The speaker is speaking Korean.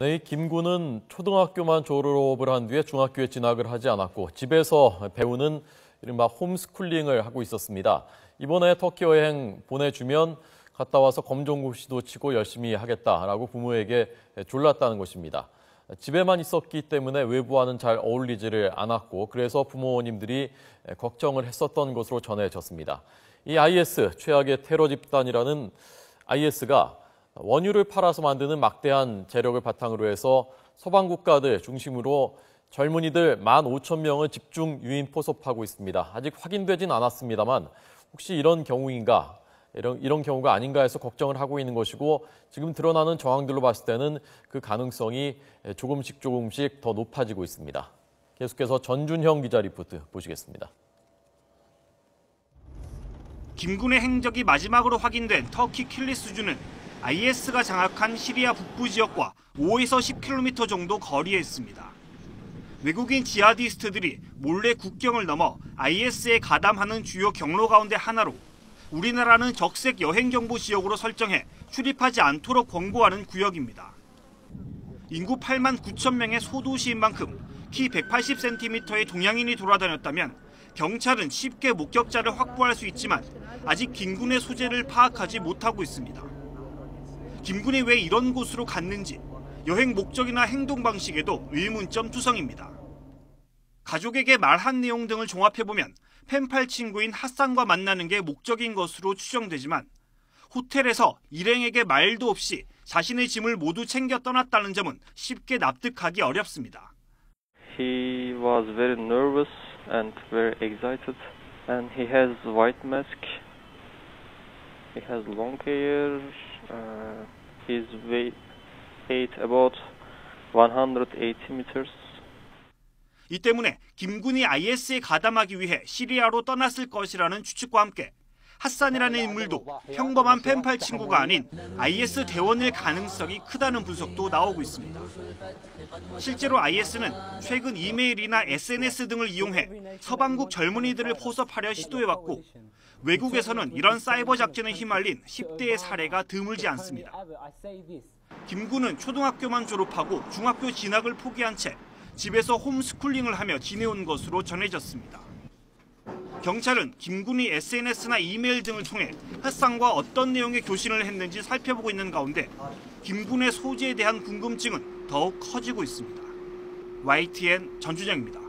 네, 김 군은 초등학교만 졸업을 한 뒤에 중학교에 진학을 하지 않았고 집에서 배우는 이른바 홈스쿨링을 하고 있었습니다. 이번에 터키 여행 보내주면 갔다 와서 검정고시도 치고 열심히 하겠다라고 부모에게 졸랐다는 것입니다. 집에만 있었기 때문에 외부와는 잘 어울리지를 않았고 그래서 부모님들이 걱정을 했었던 것으로 전해졌습니다. 이 IS, 최악의 테러 집단이라는 IS가 원유를 팔아서 만드는 막대한 재력을 바탕으로 해서 서방 국가들 중심으로 젊은이들 15,000명을 집중 유인 포섭하고 있습니다. 아직 확인되진 않았습니다만 혹시 이런 경우인가, 이런 경우가 아닌가 해서 걱정을 하고 있는 것이고 지금 드러나는 정황들로 봤을 때는 그 가능성이 조금씩 더 높아지고 있습니다. 계속해서 전준형 기자 리포트 보시겠습니다. 김 군의 행적이 마지막으로 확인된 터키 킬리스주는 IS가 장악한 시리아 북부 지역과 5에서 10km 정도 거리에 있습니다. 외국인 지하디스트들이 몰래 국경을 넘어 IS에 가담하는 주요 경로 가운데 하나로 우리나라는 적색 여행정보 지역으로 설정해 출입하지 않도록 권고하는 구역입니다. 인구 8만 9천 명의 소도시인 만큼 키 180cm의 동양인이 돌아다녔다면 경찰은 쉽게 목격자를 확보할 수 있지만 아직 김 군의 소재를 파악하지 못하고 있습니다. 김 군이 왜 이런 곳으로 갔는지 여행 목적이나 행동 방식에도 의문점 투성입니다. 가족에게 말한 내용 등을 종합해보면 펜팔 친구인 핫산과 만나는 게 목적인 것으로 추정되지만 호텔에서 일행에게 말도 없이 자신의 짐을 모두 챙겨 떠났다는 점은 쉽게 납득하기 어렵습니다. He was very nervous and very excited, and he has white mask. He has long hair. His weight about 180 meters. 이 때문에 김 군이 IS에 가담하기 위해 시리아로 떠났을 것이라는 추측과 함께 핫산이라는 인물도 평범한 펜팔 친구가 아닌 IS 대원일 가능성이 크다는 분석도 나오고 있습니다. 실제로 IS는 최근 이메일이나 SNS 등을 이용해 서방국 젊은이들을 포섭하려 시도해왔고 외국에서는 이런 사이버 작전에 휘말린 10대의 사례가 드물지 않습니다. 김 군은 초등학교만 졸업하고 중학교 진학을 포기한 채 집에서 홈스쿨링을 하며 지내온 것으로 전해졌습니다. 경찰은 김 군이 SNS나 이메일 등을 통해 핫산과 어떤 내용의 교신을 했는지 살펴보고 있는 가운데 김 군의 소재에 대한 궁금증은 더욱 커지고 있습니다. YTN 전준영입니다.